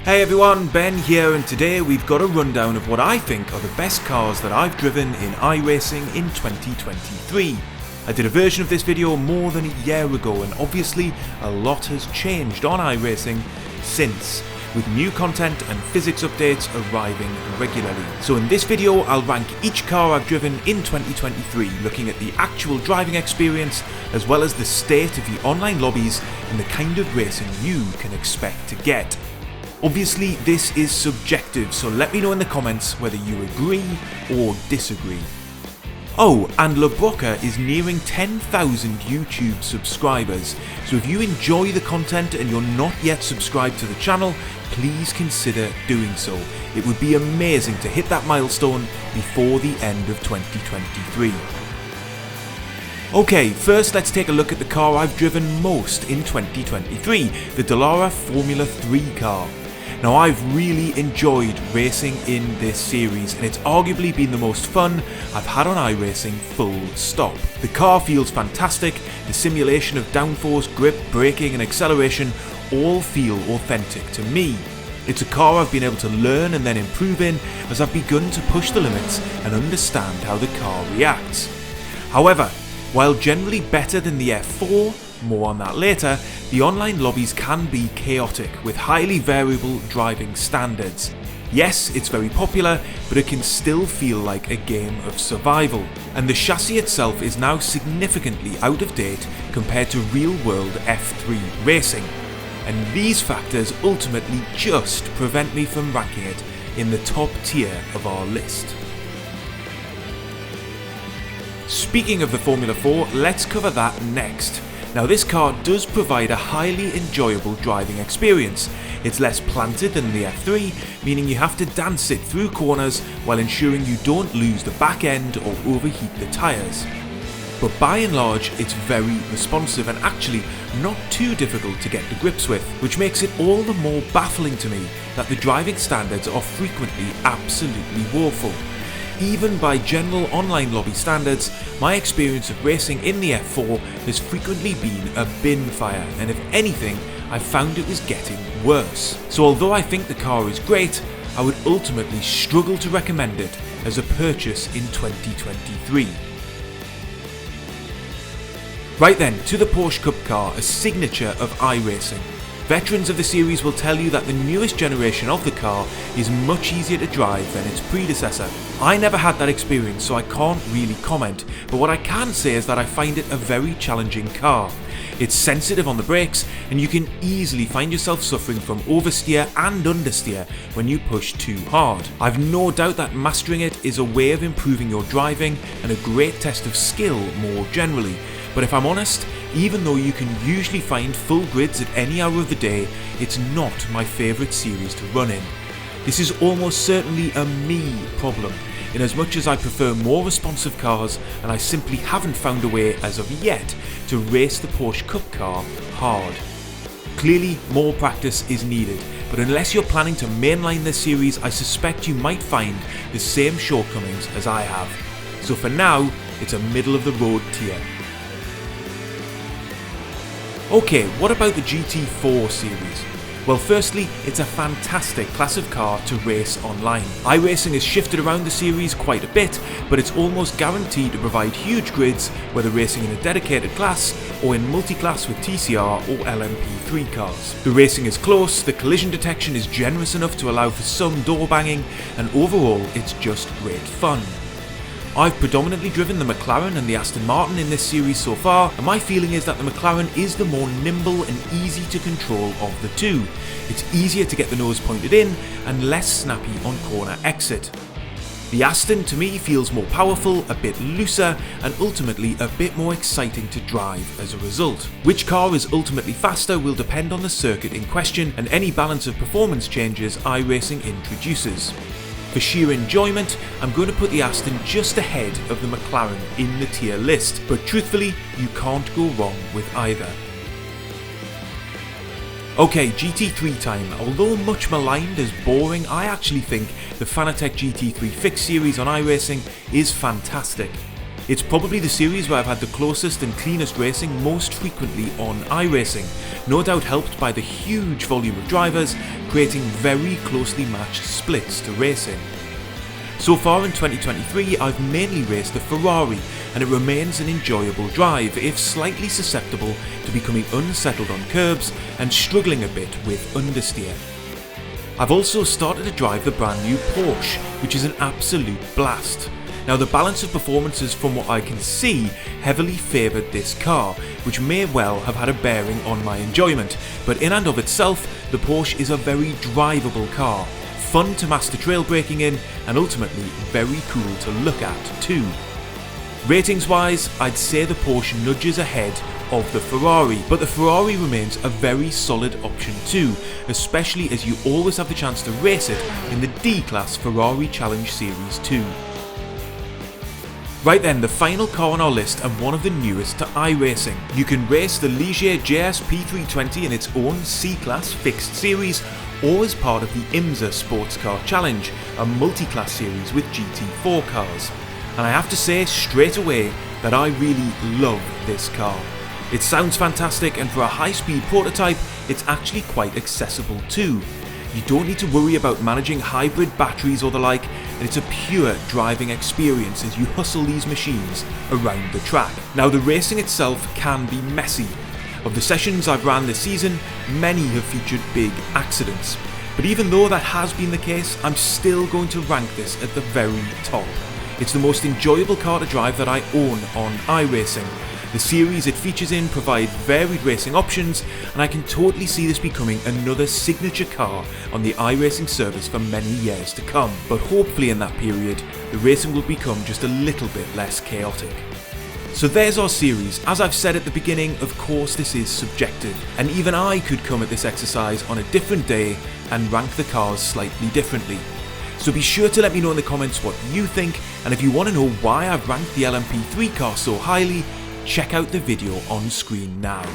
Hey everyone, Ben here, and today we've got a rundown of what I think are the best cars that I've driven in iRacing in 2023. I did a version of this video more than a year ago, and obviously a lot has changed on iRacing since, with new content and physics updates arriving regularly. So in this video I'll rank each car I've driven in 2023, looking at the actual driving experience as well as the state of the online lobbies and the kind of racing you can expect to get. Obviously this is subjective, so let me know in the comments whether you agree or disagree. Oh, and Broca is nearing 10,000 YouTube subscribers, so if you enjoy the content and you're not yet subscribed to the channel, please consider doing so. It would be amazing to hit that milestone before the end of 2023. Okay, first let's take a look at the car I've driven most in 2023, the Dallara Formula 3 car. Now, I've really enjoyed racing in this series, and it's arguably been the most fun I've had on iRacing full stop. The car feels fantastic, the simulation of downforce, grip, braking and acceleration all feel authentic to me. It's a car I've been able to learn and then improve in as I've begun to push the limits and understand how the car reacts. However, while generally better than the F4, more on that later, the online lobbies can be chaotic with highly variable driving standards. Yes, it's very popular, but it can still feel like a game of survival. And the chassis itself is now significantly out of date compared to real-world F3 racing. And these factors ultimately just prevent me from ranking it in the top tier of our list. Speaking of the Formula 4, let's cover that next. Now, this car does provide a highly enjoyable driving experience. It's less planted than the F3, meaning you have to dance it through corners while ensuring you don't lose the back end or overheat the tyres. But by and large, it's very responsive and actually not too difficult to get to grips with, which makes it all the more baffling to me that the driving standards are frequently absolutely woeful. Even by general online lobby standards, my experience of racing in the F4 has frequently been a bin fire, and if anything, I've found it was getting worse. So although I think the car is great, I would ultimately struggle to recommend it as a purchase in 2023. Right then, to the Porsche Cup Car, a signature of iRacing. Veterans of the series will tell you that the newest generation of the car is much easier to drive than its predecessor. I never had that experience, so I can't really comment, but what I can say is that I find it a very challenging car. It's sensitive on the brakes, and you can easily find yourself suffering from oversteer and understeer when you push too hard. I've no doubt that mastering it is a way of improving your driving and a great test of skill more generally. But if I'm honest, even though you can usually find full grids at any hour of the day, it's not my favourite series to run in. This is almost certainly a me problem, in as much as I prefer more responsive cars, and I simply haven't found a way as of yet to race the Porsche Cup Car hard. Clearly more practice is needed, but unless you're planning to mainline this series, I suspect you might find the same shortcomings as I have. So for now, it's a middle of the road tier. Okay, what about the GT4 Series? Well, firstly, it's a fantastic class of car to race online. iRacing has shifted around the series quite a bit, but it's almost guaranteed to provide huge grids, whether racing in a dedicated class or in multi-class with TCR or LMP3 cars. The racing is close, the collision detection is generous enough to allow for some door banging, and overall it's just great fun. I've predominantly driven the McLaren and the Aston Martin in this series so far, and my feeling is that the McLaren is the more nimble and easy to control of the two. It's easier to get the nose pointed in and less snappy on corner exit. The Aston to me feels more powerful, a bit looser, and ultimately a bit more exciting to drive as a result. Which car is ultimately faster will depend on the circuit in question and any balance of performance changes iRacing introduces. For sheer enjoyment, I'm going to put the Aston just ahead of the McLaren in the tier list, but truthfully, you can't go wrong with either. Okay, GT3 time. Although much maligned as boring, I actually think the Fanatec GT3 Fix series on iRacing is fantastic. It's probably the series where I've had the closest and cleanest racing most frequently on iRacing, no doubt helped by the huge volume of drivers creating very closely matched splits to race in. So far in 2023 I've mainly raced the Ferrari, and it remains an enjoyable drive, if slightly susceptible to becoming unsettled on curbs and struggling a bit with understeer. I've also started to drive the brand new Porsche, which is an absolute blast. Now the balance of performances from what I can see heavily favoured this car, which may well have had a bearing on my enjoyment, but in and of itself the Porsche is a very drivable car, fun to master trail braking in, and ultimately very cool to look at too. Ratings wise, I'd say the Porsche nudges ahead of the Ferrari, but the Ferrari remains a very solid option too, especially as you always have the chance to race it in the D-Class Ferrari Challenge Series 2. Right then, the final car on our list and one of the newest to iRacing. You can race the Ligier JS P320 in its own C-Class fixed series, or as part of the IMSA Sports Car Challenge, a multi-class series with GT4 cars. And I have to say straight away that I really love this car. It sounds fantastic, and for a high-speed prototype it's actually quite accessible too. You don't need to worry about managing hybrid batteries or the like, and it's a pure driving experience as you hustle these machines around the track. Now the racing itself can be messy. Of the sessions I've ran this season, many have featured big accidents. But even though that has been the case, I'm still going to rank this at the very top. It's the most enjoyable car to drive that I own on iRacing. The series it features in provide varied racing options, and I can totally see this becoming another signature car on the iRacing service for many years to come. But hopefully in that period, the racing will become just a little bit less chaotic. So there's our series. As I've said at the beginning, of course this is subjective, and even I could come at this exercise on a different day and rank the cars slightly differently. So be sure to let me know in the comments what you think, and if you want to know why I've ranked the LMP3 car so highly, check out the video on screen now.